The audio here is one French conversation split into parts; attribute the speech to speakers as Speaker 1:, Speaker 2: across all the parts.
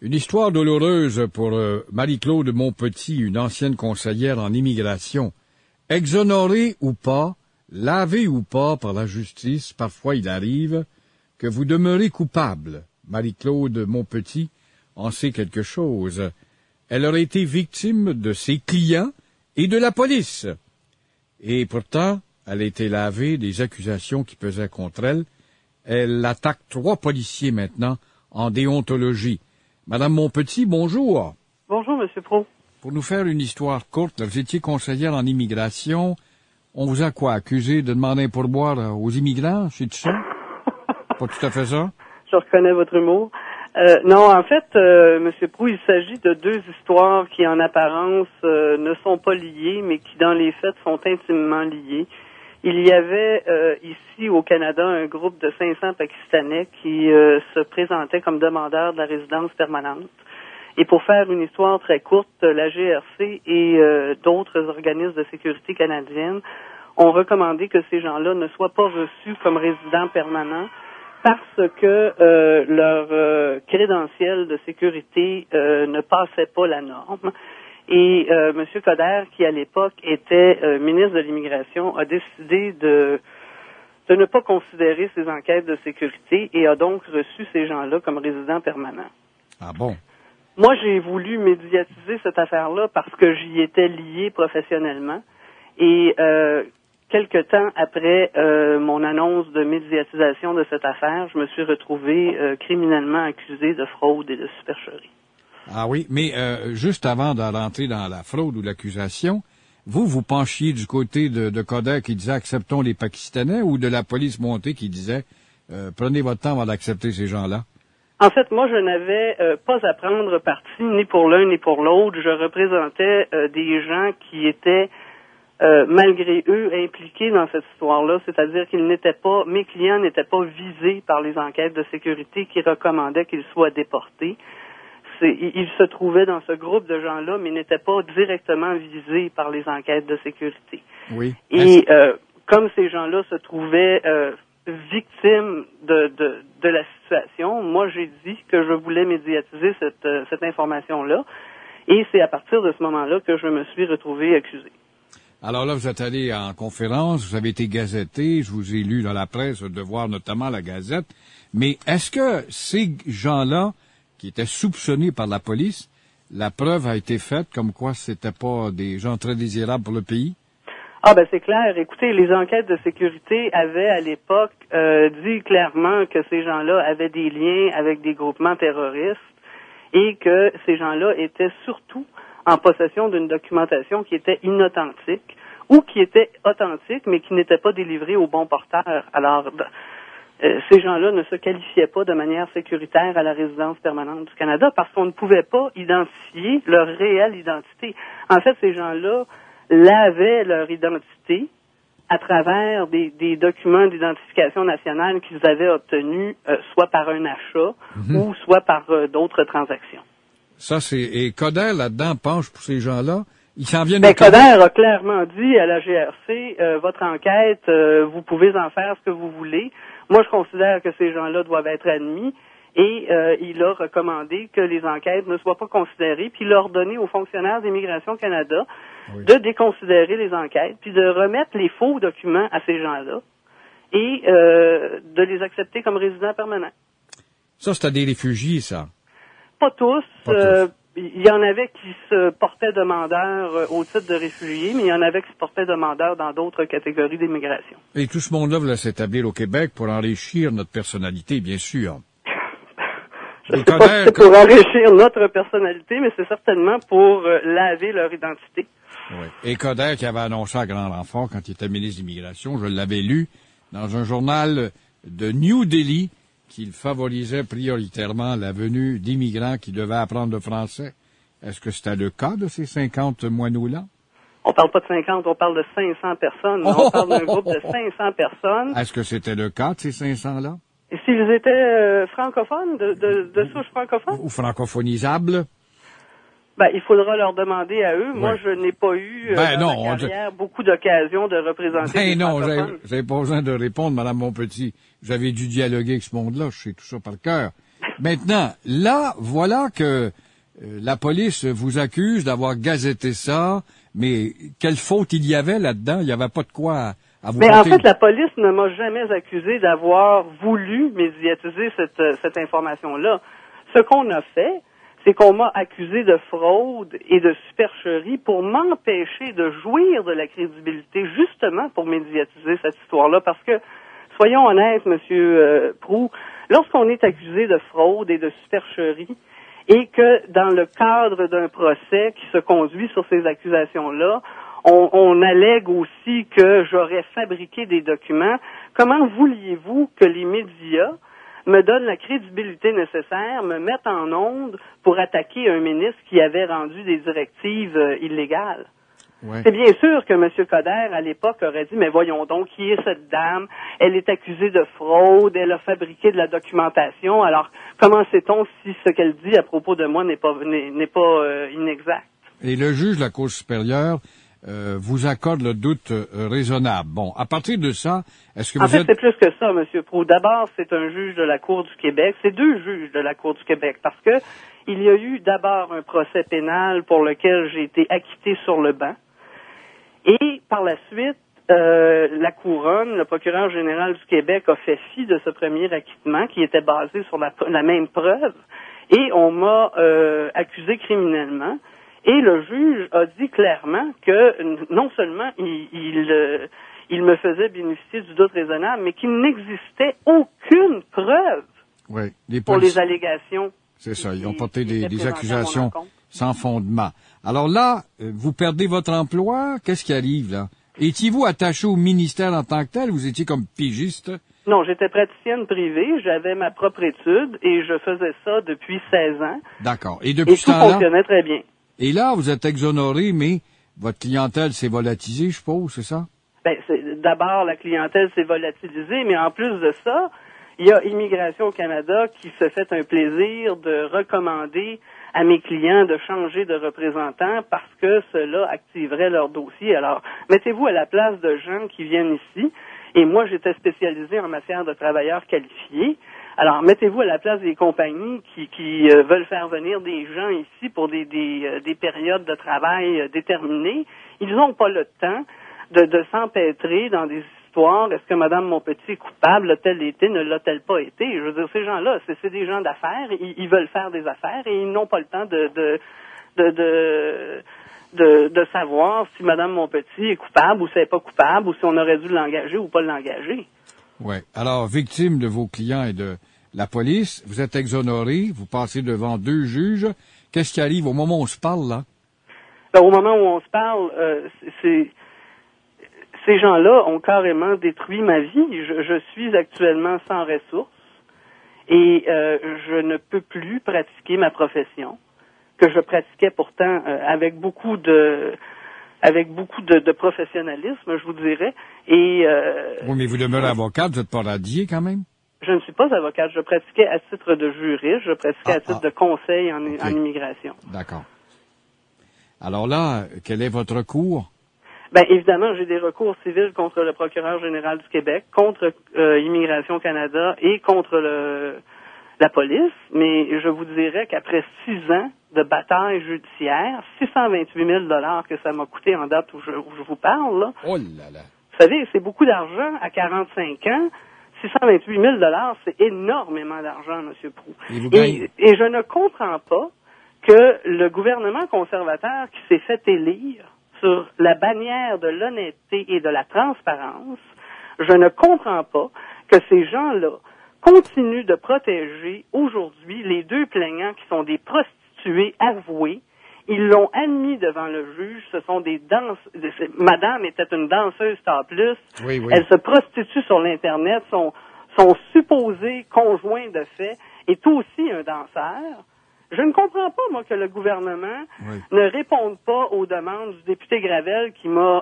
Speaker 1: Une histoire douloureuse pour Marie-Claude Montpetit, une ancienne conseillère en immigration. Exonérée ou pas, lavée ou pas par la justice, parfois il arrive que vous demeurez coupable. Marie-Claude Montpetit en sait quelque chose. Elle aurait été victime de ses clients et de la police. Et pourtant, elle a été lavée des accusations qui pesaient contre elle. Elle attaque 3 policiers maintenant en déontologie. Madame Montpetit, bonjour.
Speaker 2: Bonjour, Monsieur Pro.
Speaker 1: Pour nous faire une histoire courte, vous étiez conseillère en immigration. On vous a quoi, accusé de demander un pourboire aux immigrants, c'est tout ça? Pas tout à fait ça?
Speaker 2: Je reconnais votre humour. Non, en fait, Monsieur Pro, il s'agit de 2 histoires qui, en apparence, ne sont pas liées, mais qui, dans les faits, sont intimement liées. Il y avait ici au Canada un groupe de 500 Pakistanais qui se présentaient comme demandeurs de la résidence permanente. Et pour faire une histoire très courte, la GRC et d'autres organismes de sécurité canadienne ont recommandé que ces gens-là ne soient pas reçus comme résidents permanents parce que leur crédentiel de sécurité ne passait pas la norme. Et M. Coderre, qui à l'époque était ministre de l'Immigration, a décidé de ne pas considérer ces enquêtes de sécurité et a donc reçu ces gens-là comme résidents permanents.
Speaker 1: Ah bon?
Speaker 2: Moi, j'ai voulu médiatiser cette affaire-là parce que j'y étais lié professionnellement. Et quelque temps après mon annonce de médiatisation de cette affaire, je me suis retrouvé criminellement accusé de fraude et de supercherie.
Speaker 1: Ah oui, mais juste avant de rentrer dans la fraude ou l'accusation, vous penchiez du côté de Coderre qui disait « acceptons les Pakistanais » ou de la police montée qui disait « prenez votre temps avant d'accepter ces gens-là ».
Speaker 2: En fait, moi, je n'avais pas à prendre parti ni pour l'un ni pour l'autre. Je représentais des gens qui étaient, malgré eux, impliqués dans cette histoire-là, c'est-à-dire qu'ils n'étaient pas, mes clients n'étaient pas visés par les enquêtes de sécurité qui recommandaient qu'ils soient déportés. Ils se trouvaient dans ce groupe de gens-là, mais n'étaient pas directement visés par les enquêtes de sécurité.
Speaker 1: Oui.
Speaker 2: Et comme ces gens-là se trouvaient victimes de la situation, moi j'ai dit que je voulais médiatiser cette information-là, et c'est à partir de ce moment-là que je me suis retrouvé accusé.
Speaker 1: Alors là, vous êtes allé en conférence, vous avez été gazetté, je vous ai lu dans la presse, de voir notamment la Gazette, mais est-ce que ces gens-là qui étaient soupçonnés par la police, la preuve a été faite comme quoi c'était pas des gens très désirables pour le pays?
Speaker 2: Ah ben c'est clair. Écoutez, les enquêtes de sécurité avaient à l'époque dit clairement que ces gens-là avaient des liens avec des groupements terroristes et que ces gens-là étaient surtout en possession d'une documentation qui était inauthentique ou qui était authentique mais qui n'était pas délivrée au bon porteur. Alors ces gens-là ne se qualifiaient pas de manière sécuritaire à la résidence permanente du Canada parce qu'on ne pouvait pas identifier leur réelle identité. En fait, ces gens-là lavaient leur identité à travers des documents d'identification nationale qu'ils avaient obtenus soit par un achat ou soit par d'autres transactions.
Speaker 1: Ça, et Coderre, là-dedans, penche pour ces gens-là. Ils s'en viennent
Speaker 2: Ben, Coderre a clairement dit à la GRC, votre enquête, vous pouvez en faire ce que vous voulez. Moi, je considère que ces gens-là doivent être admis et il a recommandé que les enquêtes ne soient pas considérées, puis il a ordonné aux fonctionnaires d'Immigration Canada de déconsidérer les enquêtes, puis de remettre les faux documents à ces gens-là et de les accepter comme résidents permanents.
Speaker 1: Ça, c'était des réfugiés, ça?
Speaker 2: Pas tous.
Speaker 1: Pas tous.
Speaker 2: Il y en avait qui se portaient demandeurs au titre de réfugiés, mais il y en avait qui se portaient demandeurs dans d'autres catégories d'immigration.
Speaker 1: Et tout ce monde-là voulait s'établir au Québec pour enrichir notre personnalité, bien sûr.
Speaker 2: Je ne sais pas si c'est pour enrichir notre personnalité, mais c'est certainement pour laver leur identité.
Speaker 1: Oui. Et Coderre qui avait annoncé à grand renfort quand il était ministre de l'Immigration, je l'avais lu dans un journal de New Delhi, qu'il favorisait prioritairement la venue d'immigrants qui devaient apprendre le français. Est-ce que c'était le cas de ces 50 moineaux-là?
Speaker 2: On parle pas de 50, on parle de 500 personnes. On parle d'un groupe de 500 personnes.
Speaker 1: Est-ce que c'était le cas de ces 500-là?
Speaker 2: Et s'ils étaient francophones, de souche francophone?
Speaker 1: Ou francophonisables?
Speaker 2: Ben, il faudra leur demander à eux.
Speaker 1: Ouais.
Speaker 2: Moi, je n'ai pas eu
Speaker 1: non,
Speaker 2: ma carrière beaucoup d'occasions de représenter les francophones.
Speaker 1: Vous n'avez pas besoin de répondre, Mme Montpetit. Vous avez dû dialoguer avec ce monde-là, je sais tout ça par cœur. Maintenant, là, voilà que la police vous accuse d'avoir gazetté ça, mais quelle faute il y avait là-dedans? Il n'y avait pas de quoi à vous
Speaker 2: Mais en
Speaker 1: porter.
Speaker 2: fait, la police ne m'a jamais accusé d'avoir voulu médiatiser cette information-là. Ce qu'on a fait, c'est qu'on m'a accusé de fraude et de supercherie pour m'empêcher de jouir de la crédibilité, justement pour médiatiser cette histoire-là. Parce que, soyons honnêtes, Monsieur Proulx, lorsqu'on est accusé de fraude et de supercherie, et que dans le cadre d'un procès qui se conduit sur ces accusations-là, on allègue aussi que j'aurais fabriqué des documents, comment vouliez-vous que les médias me donnent la crédibilité nécessaire, me mettent en onde pour attaquer un ministre qui avait rendu des directives illégales? Ouais. C'est bien sûr que M. Coderre, à l'époque, aurait dit, mais voyons donc, qui est cette dame? Elle est accusée de fraude, elle a fabriqué de la documentation, alors comment sait-on si ce qu'elle dit à propos de moi n'est pas inexact? Et
Speaker 1: le juge de la Cour supérieure vous accorde le doute raisonnable. Bon, à partir de ça, est-ce que vous êtes...
Speaker 2: En fait, c'est plus que ça, M. Proulx. D'abord, c'est un juge de la Cour du Québec. C'est deux juges de la Cour du Québec, parce que il y a eu d'abord un procès pénal pour lequel j'ai été acquitté sur le banc. Et par la suite, la Couronne, le procureur général du Québec, a fait fi de ce premier acquittement qui était basé sur la même preuve. Et on m'a accusé criminellement. Et le juge a dit clairement que non seulement il me faisait bénéficier du doute raisonnable, mais qu'il n'existait aucune preuve pour les allégations.
Speaker 1: C'est ça, ils ont porté des accusations sans fondement. Alors là, vous perdez votre emploi, qu'est-ce qui arrive là? Étiez-vous attaché au ministère en tant que tel, vous étiez comme pigiste?
Speaker 2: Non, j'étais praticienne privée, j'avais ma propre étude et je faisais ça depuis 16 ans.
Speaker 1: D'accord. Et depuis
Speaker 2: ce temps-là, tout fonctionnait très bien.
Speaker 1: Et là, vous êtes exonéré, mais votre clientèle s'est volatilisée, je suppose, c'est ça?
Speaker 2: D'abord, la clientèle s'est volatilisée, mais en plus de ça, il y a Immigration au Canada qui se fait un plaisir de recommander à mes clients de changer de représentant parce que cela activerait leur dossier. Alors, mettez-vous à la place de gens qui viennent ici, et moi, j'étais spécialisé en matière de travailleurs qualifiés. Alors, mettez-vous à la place des compagnies qui veulent faire venir des gens ici pour des périodes de travail déterminées. Ils n'ont pas le temps de s'empêtrer dans des histoires. Est-ce que Mme Montpetit est coupable? L'a-t-elle été? Ne l'a-t-elle pas été? Je veux dire, ces gens-là, c'est des gens d'affaires. Ils veulent faire des affaires et ils n'ont pas le temps de savoir si Mme Montpetit est coupable ou si elle n'est pas coupable ou si on aurait dû l'engager ou pas l'engager.
Speaker 1: Oui. Alors, victime de vos clients et de la police, vous êtes exonéré, vous passez devant deux juges. Qu'est-ce qui arrive au moment où on se parle, là?
Speaker 2: Au moment où on se parle, ces gens-là ont carrément détruit ma vie. Je suis actuellement sans ressources et je ne peux plus pratiquer ma profession que je pratiquais pourtant avec beaucoup de professionnalisme, je vous dirais. Et
Speaker 1: oui, mais vous demeurez avocate, vous n'êtes pas radié quand même?
Speaker 2: Je ne suis pas avocate. Je pratiquais à titre de juriste, je pratiquais à titre de conseil en immigration.
Speaker 1: D'accord. Alors là, quel est votre recours?
Speaker 2: Évidemment, j'ai des recours civils contre le procureur général du Québec, contre Immigration Canada et contre la police, mais je vous dirais qu'après 6 ans de bataille judiciaire, 628 000 $ que ça m'a coûté en date où je vous parle, là.
Speaker 1: Oh là là!
Speaker 2: Vous savez, c'est beaucoup d'argent à 45 ans. 628 000 $, c'est énormément d'argent, M. Proulx. Et je ne comprends pas que le gouvernement conservateur qui s'est fait élire sur la bannière de l'honnêteté et de la transparence, je ne comprends pas que ces gens-là continuent de protéger aujourd'hui les deux plaignants qui sont des prostituées avouées. Ils l'ont admis devant le juge, ce sont des Madame était une danseuse plus.
Speaker 1: Oui.
Speaker 2: Elle se prostitue sur l'Internet, son supposé conjoint de fait est aussi un danseur. Je ne comprends pas, moi, que le gouvernement ne réponde pas aux demandes du député Gravel qui m'a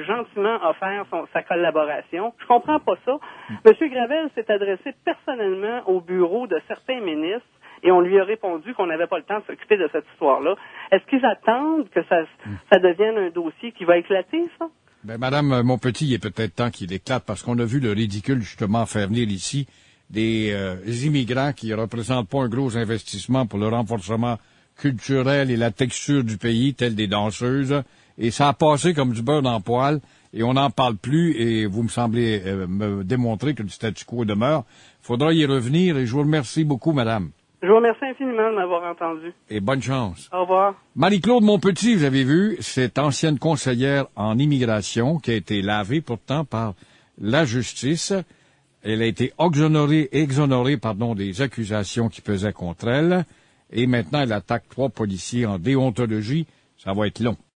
Speaker 2: gentiment offert sa collaboration. Je comprends pas ça. M. Gravel s'est adressé personnellement au bureau de certains ministres et on lui a répondu qu'on n'avait pas le temps de s'occuper de cette histoire-là. Est-ce qu'ils attendent que ça devienne un dossier qui va éclater, ça?
Speaker 1: Madame Montpetit, il est peut-être temps qu'il éclate parce qu'on a vu le ridicule, justement, faire venir ici immigrants qui représentent pas un gros investissement pour le renforcement culturel et la texture du pays, tels des danseuses. Et ça a passé comme du beurre dans le poêle, et on n'en parle plus, et vous me semblez me démontrer que le statu quo demeure. Faudra y revenir, et je vous remercie beaucoup, madame.
Speaker 2: Je vous remercie infiniment de m'avoir entendu.
Speaker 1: Et bonne chance.
Speaker 2: Au revoir.
Speaker 1: Marie-Claude Montpetit, vous avez vu, cette ancienne conseillère en immigration qui a été lavée pourtant par la justice. Elle a été exonérée des accusations qui pesaient contre elle. Et maintenant, elle attaque 3 policiers en déontologie. Ça va être long.